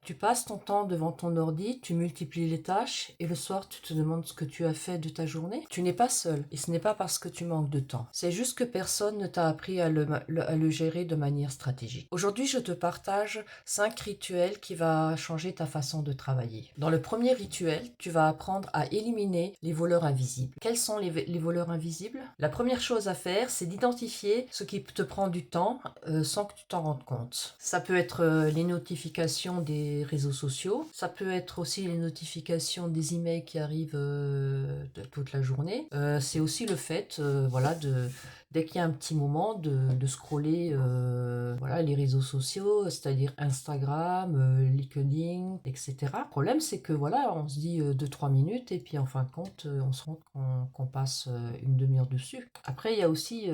Tu passes ton temps devant ton ordi, tu multiplies les tâches et le soir tu te demandes ce que tu as fait de ta journée. Tu n'es pas seul et ce n'est pas parce que tu manques de temps. C'est juste que personne ne t'a appris à le gérer de manière stratégique. Aujourd'hui, je te partage 5 rituels qui vont changer ta façon de travailler. Dans le premier rituel, tu vas apprendre à éliminer les voleurs invisibles. Quels sont les voleurs invisibles? La première chose à faire, c'est d'identifier ce qui te prend du temps sans que tu t'en rendes compte. Ça peut être les notifications des réseaux sociaux, ça peut être aussi les notifications des emails qui arrivent toute la journée. C'est aussi le fait, voilà, dès qu'il y a un petit moment, de scroller voilà, les réseaux sociaux, c'est-à-dire Instagram, LinkedIn, etc. Le problème, c'est que voilà, on se dit 2-3 minutes et puis en fin de compte, on se rend compte qu'on passe une demi-heure dessus. Après, il y a aussi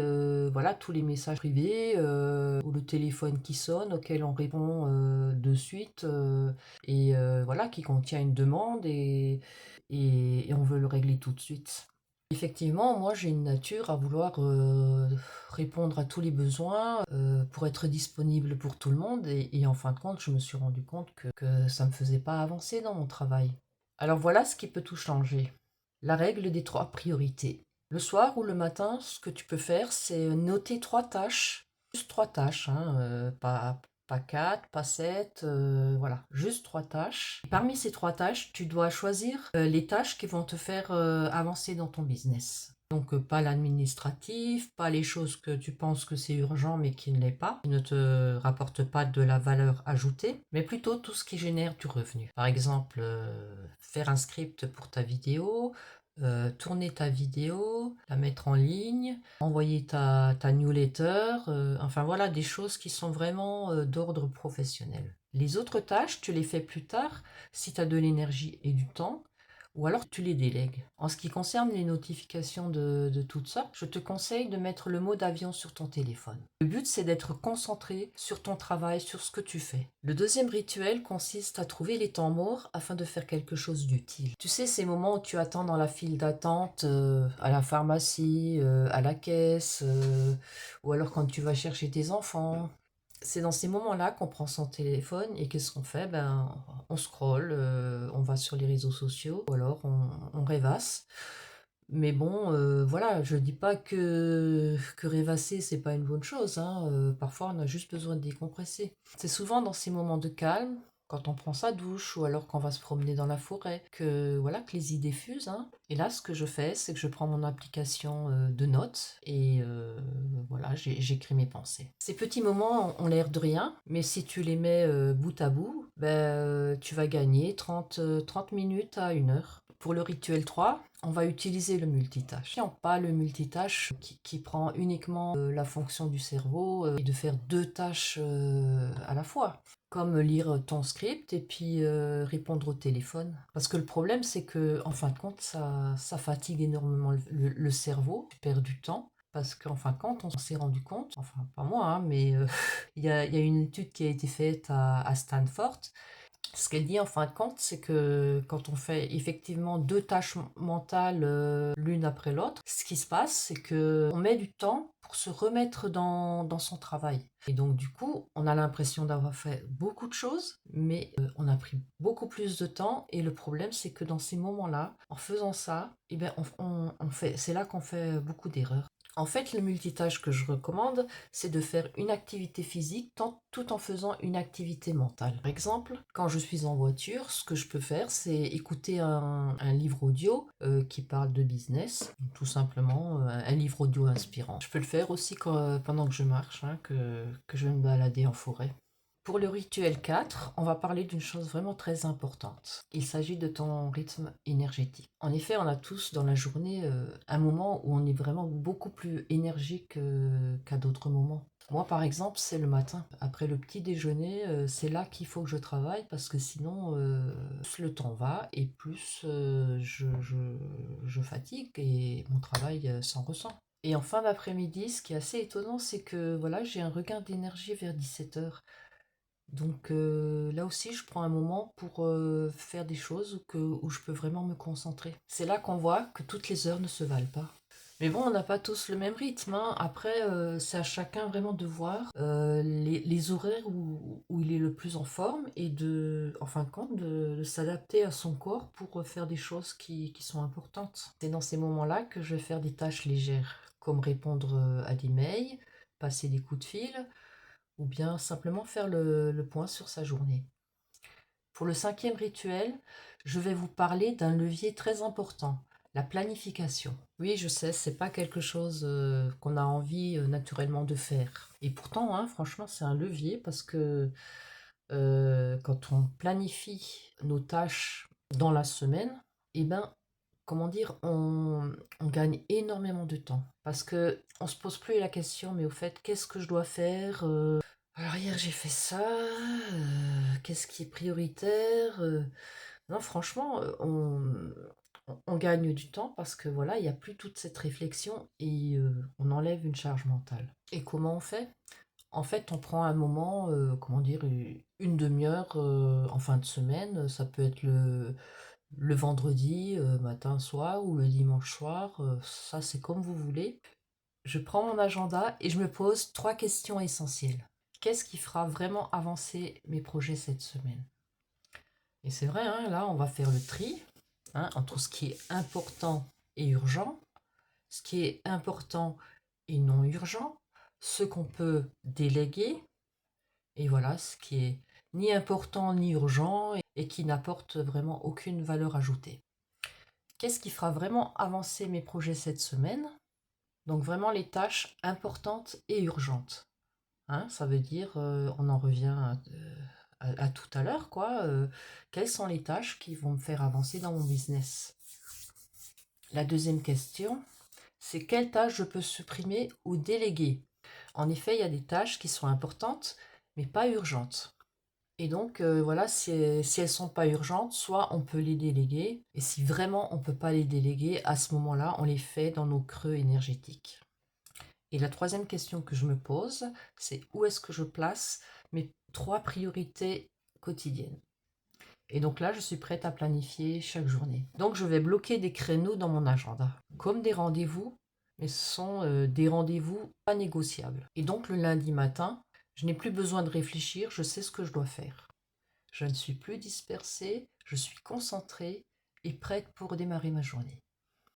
voilà, tous les messages privés ou le téléphone qui sonne auquel on répond de suite et voilà, qui contient une demande et on veut le régler tout de suite. Effectivement, moi j'ai une nature à vouloir répondre à tous les besoins pour être disponible pour tout le monde et en fin de compte, je me suis rendu compte que ça ne me faisait pas avancer dans mon travail. Alors voilà ce qui peut tout changer. La règle des 3 priorités. Le soir ou le matin, ce que tu peux faire, c'est noter 3 tâches, juste 3 tâches, hein, pas 4, pas 7, voilà, juste 3 tâches. Parmi ces 3 tâches, tu dois choisir les tâches qui vont te faire avancer dans ton business. Donc pas l'administratif, pas les choses que tu penses que c'est urgent mais qui ne l'est pas, qui ne te rapportent pas de la valeur ajoutée, mais plutôt tout ce qui génère du revenu. Par exemple, faire un script pour ta vidéo, tourner ta vidéo, la mettre en ligne, envoyer ta newsletter, enfin voilà, des choses qui sont vraiment d'ordre professionnel. Les autres tâches, tu les fais plus tard si tu as de l'énergie et du temps, ou alors tu les délègues. En ce qui concerne les notifications de toutes sortes, je te conseille de mettre le mode avion sur ton téléphone. Le but, c'est d'être concentré sur ton travail, sur ce que tu fais. Le deuxième rituel consiste à trouver les temps morts afin de faire quelque chose d'utile. Tu sais, ces moments où tu attends dans la file d'attente, à la pharmacie, à la caisse, ou alors quand tu vas chercher tes enfants. C'est dans ces moments-là qu'on prend son téléphone et qu'est-ce qu'on fait? Ben, on scrolle, on va sur les réseaux sociaux ou alors on rêvasse. Mais bon, voilà, je dis pas que rêvasser, c'est pas une bonne chose, hein, parfois on a juste besoin de décompresser. C'est souvent dans ces moments de calme, quand on prend sa douche ou alors qu'on va se promener dans la forêt, que voilà, que les idées fusent, hein. Et là, ce que je fais, c'est que je prends mon application de notes et voilà, j'écris mes pensées. Ces petits moments ont l'air de rien, mais si tu les mets bout à bout, ben, tu vas gagner 30 minutes à 1 heure. Pour le rituel 3, on va utiliser le multitâche. Non, pas le multitâche qui prend uniquement la fonction du cerveau et de faire 2 tâches à la fois, comme lire ton script et puis répondre au téléphone. Parce que le problème, c'est que en fin de compte, ça fatigue énormément le cerveau, tu perds du temps. Parce qu'en fin de compte, on s'est rendu compte, enfin pas moi, hein, mais il y a une étude qui a été faite à Stanford. Ce qu'elle dit en fin de compte, c'est que quand on fait effectivement 2 tâches mentales l'une après l'autre, ce qui se passe, c'est que on met du temps pour se remettre dans son travail. Et donc du coup, on a l'impression d'avoir fait beaucoup de choses, mais on a pris beaucoup plus de temps. Et le problème, c'est que dans ces moments-là, en faisant ça, eh ben, c'est là qu'on fait beaucoup d'erreurs. En fait, le multitâche que je recommande, c'est de faire une activité physique tout en faisant une activité mentale. Par exemple, quand je suis en voiture, ce que je peux faire, c'est écouter un livre audio qui parle de business, tout simplement un livre audio inspirant. Je peux le faire aussi pendant que je marche, hein, que je vais me balader en forêt. Pour le rituel 4, on va parler d'une chose vraiment très importante. Il s'agit de ton rythme énergétique. En effet, on a tous dans la journée un moment où on est vraiment beaucoup plus énergique qu'à d'autres moments. Moi, par exemple, c'est le matin. Après le petit déjeuner, c'est là qu'il faut que je travaille parce que sinon, plus le temps va et plus je fatigue et mon travail s'en ressent. Et en fin d'après-midi, ce qui est assez étonnant, c'est que voilà, j'ai un regain d'énergie vers 17 heures. Donc là aussi, je prends un moment pour faire des choses où je peux vraiment me concentrer. C'est là qu'on voit que toutes les heures ne se valent pas. Mais bon, on n'a pas tous le même rythme, hein. Après, c'est à chacun vraiment de voir les horaires où il est le plus en forme et en fin de compte, de s'adapter à son corps pour faire des choses qui sont importantes. C'est dans ces moments-là que je vais faire des tâches légères, comme répondre à des mails, passer des coups de fil, ou bien simplement faire le point sur sa journée. Pour le cinquième rituel, je vais vous parler d'un levier très important, la planification. Oui, je sais, c'est pas quelque chose qu'on a envie naturellement de faire. Et pourtant, hein, franchement, c'est un levier parce que quand on planifie nos tâches dans la semaine, eh ben, comment dire, on gagne énormément de temps. Parce que on se pose plus la question, mais au fait, qu'est-ce que je dois faire alors hier j'ai fait ça, qu'est-ce qui est prioritaire Non franchement, on gagne du temps parce que voilà, il n'y a plus toute cette réflexion et on enlève une charge mentale. Et comment on fait? En fait, on prend un moment, comment dire, une demi-heure en fin de semaine. Ça peut être le vendredi matin, soir ou le dimanche soir. Ça, c'est comme vous voulez. Je prends mon agenda et je me pose 3 questions essentielles. Qu'est-ce qui fera vraiment avancer mes projets cette semaine? Et c'est vrai, hein, là, on va faire le tri hein, entre ce qui est important et urgent, ce qui est important et non urgent, ce qu'on peut déléguer, et voilà, ce qui est ni important ni urgent et qui n'apporte vraiment aucune valeur ajoutée. Qu'est-ce qui fera vraiment avancer mes projets cette semaine? Donc vraiment les tâches importantes et urgentes. Hein, ça veut dire, on en revient à tout à l'heure, quoi. Quelles sont les tâches qui vont me faire avancer dans mon business? La deuxième question, c'est quelles tâches je peux supprimer ou déléguer? En effet, il y a des tâches qui sont importantes, mais pas urgentes. Et donc, voilà, si elles sont pas urgentes, soit on peut les déléguer, et si vraiment on ne peut pas les déléguer, à ce moment-là, on les fait dans nos creux énergétiques. Et la troisième question que je me pose, c'est où est-ce que je place mes 3 priorités quotidiennes? Et donc là, je suis prête à planifier chaque journée. Donc je vais bloquer des créneaux dans mon agenda, comme des rendez-vous, mais ce sont des rendez-vous pas négociables. Et donc le lundi matin, je n'ai plus besoin de réfléchir, je sais ce que je dois faire. Je ne suis plus dispersée, je suis concentrée et prête pour démarrer ma journée.